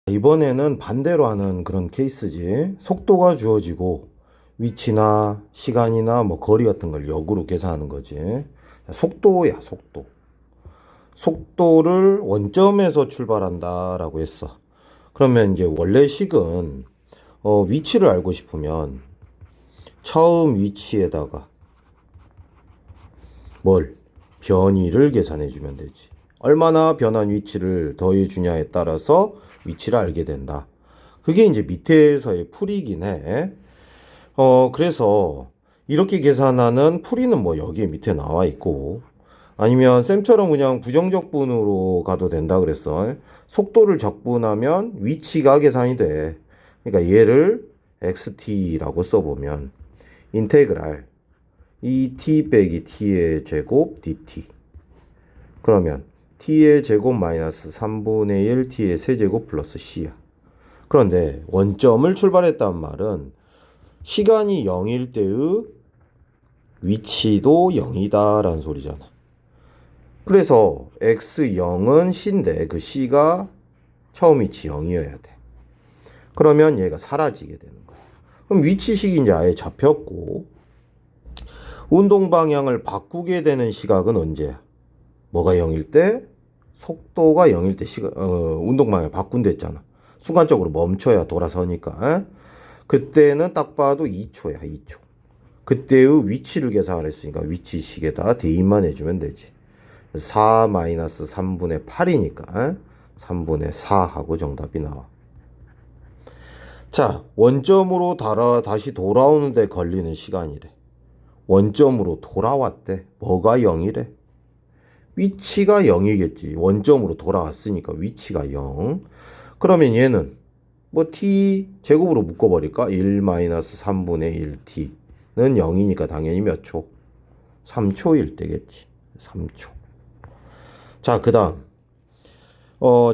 이번에는 반대로 하는 그런 케이스지. 속도가 주어지고 위치나 시간이나 뭐 거리 같은 걸 역으로 계산하는 거지. 속도야, 속도. 속도를 원점에서 출발한다라고 했어. 그러면 이제 원래 식은 위치를 알고 싶으면 처음 위치에다가 뭘 변위를 계산해 주면 되지. 얼마나 변한 위치를 더해 주냐에 따라서 위치를 알게 된다. 그게 이제 밑에서의 풀이긴 해. 그래서 이렇게 계산하는 풀이는 뭐 여기에 밑에 나와 있고, 아니면 쌤처럼 그냥 부정적분으로 가도 된다 그랬어. 속도를 적분하면 위치가 계산이 돼. 그러니까 얘를 xt라고 써보면 인테그랄 이 t 빼기 t의 제곱 dt. 그러면 t의 제곱 마이너스 3분의 1 t의 세제곱 플러스 c야. 그런데 원점을 출발했단 말은 시간이 0일 때의 위치도 0이다 라는 소리잖아. 그래서 x0은 c인데 그 c가 처음 위치 0이어야 돼. 그러면 얘가 사라지게 되는 거야. 그럼 위치식이 이제 아예 잡혔고, 운동 방향을 바꾸게 되는 시각은 언제야? 뭐가 0일 때? 속도가 0일 때 운동 방향을 바꾼댔잖아. 순간적으로 멈춰야 돌아서니까. 그때는 딱 봐도 2초야, 2초. 그때의 위치를 계산했으니까 위치식에다 대입만 해주면 되지. 4-3분의 8이니까 3분의 4 하고 정답이 나와. 자, 원점으로 다시 돌아오는데 걸리는 시간이래. 원점으로 돌아왔대. 뭐가 0이래? 위치가 0이겠지. 원점으로 돌아왔으니까 위치가 0. 그러면 얘는 뭐 t 제곱으로 묶어버릴까? 1-3분의 1t는 0이니까 당연히 몇 초? 3초일 때겠지. 3초. 자, 그 다음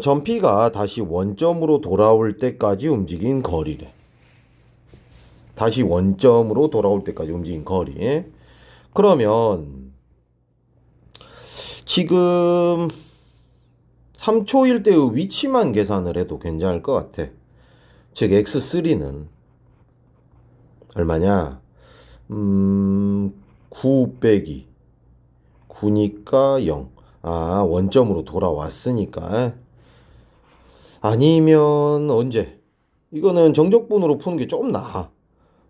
전피가 다시 원점으로 돌아올 때까지 움직인 거리래. 다시 원점으로 돌아올 때까지 움직인 거리. 그러면 지금 3초일 때의 위치만 계산을 해도 괜찮을 것 같아. 즉 x3는 얼마냐? 9 빼기 9니까 0. 원점으로 돌아왔으니까. 아니면 언제? 이거는 정적분으로 푸는 게 조금 나아.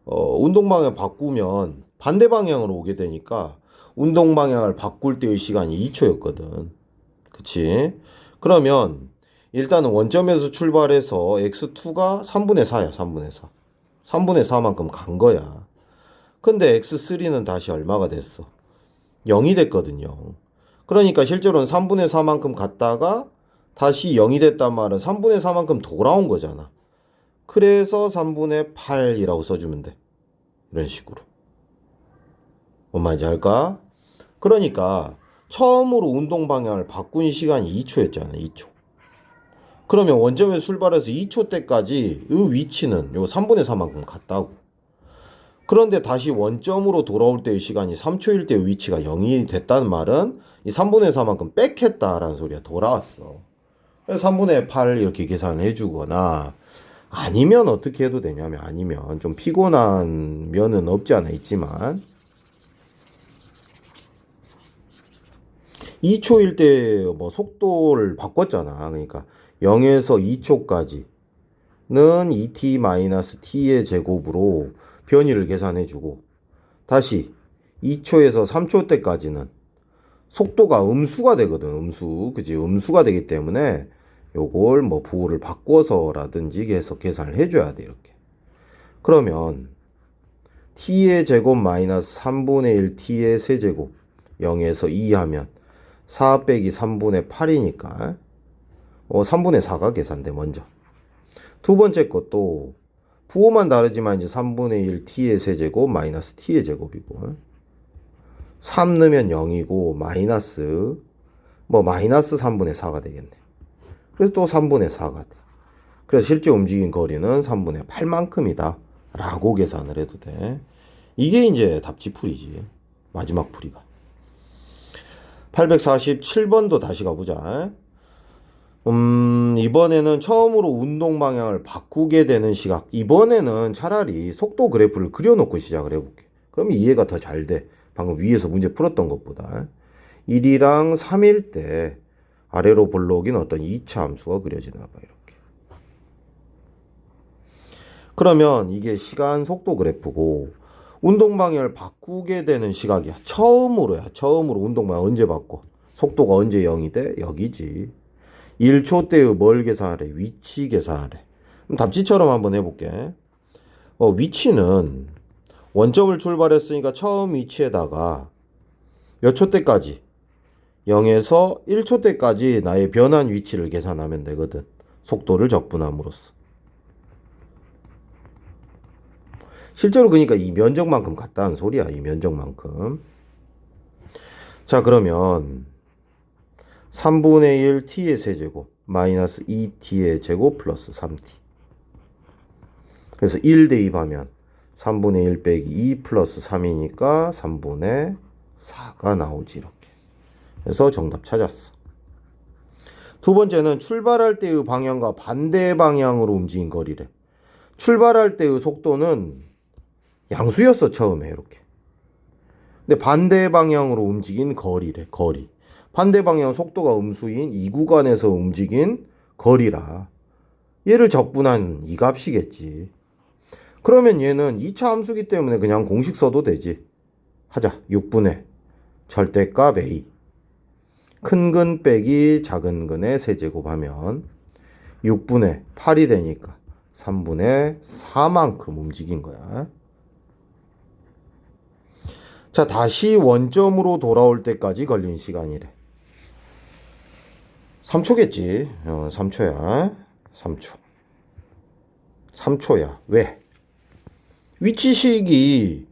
운동 방향 바꾸면 반대 방향으로 오게 되니까 운동 방향을 바꿀 때의 시간이 2초였거든. 그치? 그러면 일단은 원점에서 출발해서 x2가 3분의 4야. 3분의 4. 3분의 4만큼 간 거야. 근데 x3는 다시 얼마가 됐어? 0이 됐거든요. 그러니까 실제로는 3분의 4만큼 갔다가 다시 0이 됐단 말은 3분의 4만큼 돌아온 거잖아. 그래서 3분의 8이라고 써주면 돼. 이런 식으로. 뭔 말인지 알까? 그러니까 처음으로 운동 방향을 바꾼 시간이 2초였잖아. 2초. 그러면 원점에서 출발해서 2초 때까지 이 위치는 요 3분의 4만큼 갔다고. 그런데 다시 원점으로 돌아올 때의 시간이 3초일 때의 위치가 0이 됐다는 말은 이 3분의 4만큼 빽했다라는 소리야. 돌아왔어. 그래서 3분의 8 이렇게 계산을 해주거나, 아니면 어떻게 해도 되냐면, 아니면 좀 피곤한 면은 없지 않아 있지만 2초일 때 뭐 속도를 바꿨잖아. 그러니까 0에서 2초까지는 2t-t의 제곱으로 변위를 계산해주고, 다시 2초에서 3초 때까지는 속도가 음수가 되거든. 음수. 그지? 음수가 되기 때문에 요걸 뭐 부호를 바꿔서라든지 해서 계산을 해줘야 돼. 이렇게. 그러면 t의 제곱 마이너스 3분의 1 t의 세제곱 0에서 2 하면 4 빼기 3분의 8이니까 3분의 4가 계산돼. 먼저 두 번째 것도 부호만 다르지만 이제 3분의 1 t의 세제곱 마이너스 t의 제곱이고, 3 넣으면 0이고 마이너스 마이너스 3분의 4가 되겠네. 그래서 또 3분의 4가 돼. 그래서 실제 움직인 거리는 3분의 8만큼이다 라고 계산을 해도 돼. 이게 이제 답지풀이지. 마지막 풀이가. 847번도 다시 가보자. 이번에는 처음으로 운동 방향을 바꾸게 되는 시각. 이번에는 차라리 속도 그래프를 그려놓고 시작을 해볼게. 그럼 이해가 더 잘 돼. 방금 위에서 문제 풀었던 것보다. 1이랑 3일 때 아래로 볼록인 어떤 2차 함수가 그려지나 봐, 이렇게. 그러면 이게 시간 속도 그래프고 운동 방향을 바꾸게 되는 시각이야. 처음으로야. 처음으로 운동 방향 언제 바꿔? 속도가 언제 0이 돼? 여기지. 1초 때의 뭘 계산하래? 위치 계산하래. 그럼 답지처럼 한번 해볼게. 위치는 원점을 출발했으니까 처음 위치에다가 몇 초 때까지? 0에서 1초 때까지 나의 변한 위치를 계산하면 되거든. 속도를 적분함으로써. 실제로 그러니까 이 면적만큼 같다는 소리야. 이 면적만큼. 자, 그러면 3분의 1 t의 세제곱 마이너스 2t의 제곱 플러스 3t. 그래서 1 대입하면 3분의 1 빼기 2 플러스 3이니까 3분의 4가 나오지, 이렇게. 그래서 정답 찾았어. 두 번째는 출발할 때의 방향과 반대 방향으로 움직인 거리래. 출발할 때의 속도는 양수였어, 처음에 이렇게. 근데 반대 방향으로 움직인 거리래, 거리. 반대 방향 속도가 음수인 이 구간에서 움직인 거리라. 얘를 적분한 이 값이겠지. 그러면 얘는 2차 함수기 때문에 그냥 공식 써도 되지. 하자. 6분의 절대값 a. 큰 근 빼기 작은 근의 세제곱 하면 6분의 8이 되니까 3분의 4만큼 움직인 거야. 자, 다시 원점으로 돌아올 때까지 걸린 시간이래. 3초겠지. 3초야. 3초. 3초야. 왜? 위치식이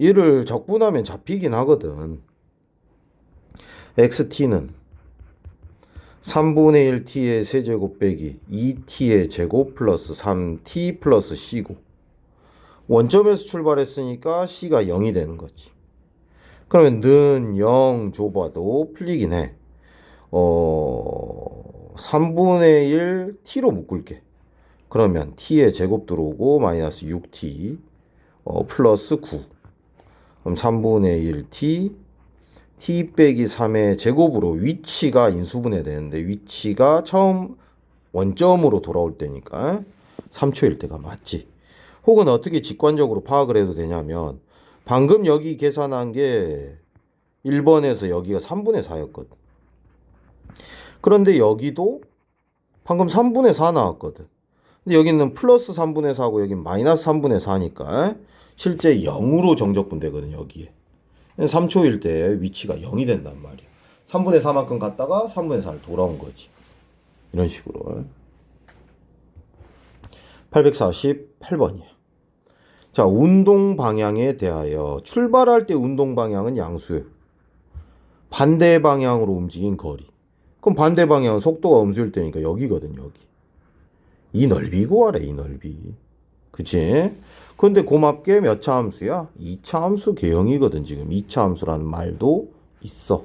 얘를 적분하면 잡히긴 하거든. xt는 3분의 1t의 세제곱 빼기 2t의 제곱 플러스 3t 플러스 c고 원점에서 출발했으니까 c가 0이 되는 거지. 그러면 는 0 줘봐도 풀리긴 해. 3분의 1 t로 묶을게. 그러면 t의 제곱 들어오고 마이너스 6t 플러스 9. 그럼 3분의 1 t 빼기 3의 제곱으로 위치가 인수분해 되는데 위치가 처음 원점으로 돌아올 때니까 3초일 때가 맞지. 혹은 어떻게 직관적으로 파악을 해도 되냐면 방금 여기 계산한 게 1번에서 여기가 3분의 4였거든. 그런데 여기도 방금 3분의 4 나왔거든. 근데 여기는 플러스 3분의 4고 여기는 마이너스 3분의 4니까 실제 0으로 정적분되거든, 여기에. 3초일 때 위치가 0이 된단 말이야. 3분의 4만큼 갔다가 3분의 4를 돌아온 거지. 이런 식으로. 848번이야. 자, 운동 방향에 대하여 출발할 때 운동 방향은 양수예요. 반대 방향으로 움직인 거리. 그럼 반대 방향은 속도가 음수일 때니까 여기거든, 여기. 이 넓이 구하래, 이 넓이. 그치? 근데 고맙게 몇 차 함수야? 2차 함수 개형이거든, 지금. 2차 함수라는 말도 있어.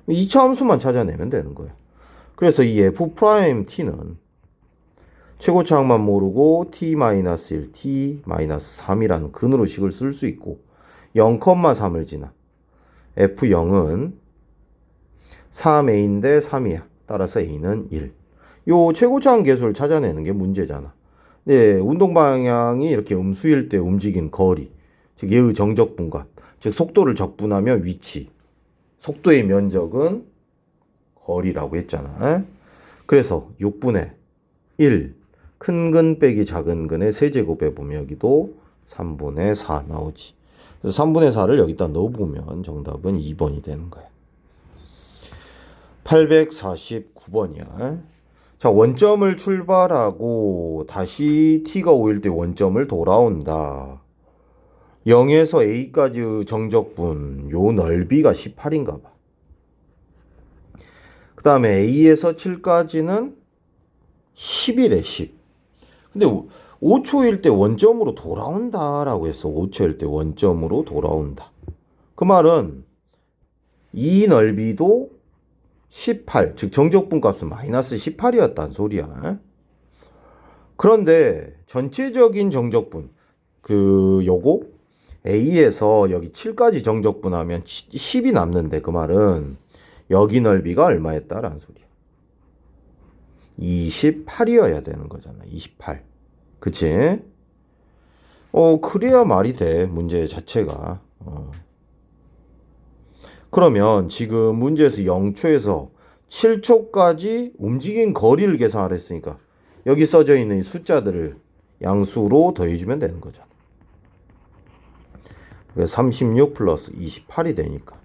2차 함수만 찾아내면 되는 거야. 그래서 이 f't는 최고차항만 모르고 t-1, t-3이라는 근으로 식을 쓸 수 있고 0,3을 지나 f0은 3a인데 3이야. 따라서 a는 1. 요 최고차항 계수를 찾아내는 게 문제잖아. 네, 운동 방향이 이렇게 음수일 때 움직인 거리, 즉 얘의 정적분값, 즉 속도를 적분하면 위치, 속도의 면적은 거리라고 했잖아. 그래서 6분의 1, 큰 근 빼기 작은 근의 세제곱에 보면 여기도 3분의 4 나오지. 그래서 3분의 4를 여기다 넣어보면 정답은 2번이 되는 거야. 849번이야. 자, 원점을 출발하고 다시 t가 5일 때 원점을 돌아온다. 0에서 a까지의 정적분, 요 넓이가 18인가 봐. 그 다음에 a에서 7까지는 10이래, 10. 근데 5초일 때 원점으로 돌아온다 라고 했어. 5초일 때 원점으로 돌아온다. 그 말은 이 넓이도 18, 즉 정적분 값은 마이너스 18이었단 소리야. 그런데 전체적인 정적분, 요거 A에서 여기 7까지 정적분하면 10이 남는데, 그 말은 여기 넓이가 얼마였다라는 소리야. 28이어야 되는 거잖아. 28. 그치? 그래야 말이 돼, 문제 자체가. 그러면 지금 문제에서 0초에서 7초까지 움직인 거리를 계산하라 했으니까 여기 써져 있는 이 숫자들을 양수로 더해주면 되는 거잖아. 36 플러스 28이 되니까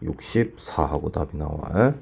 64하고 답이 나와.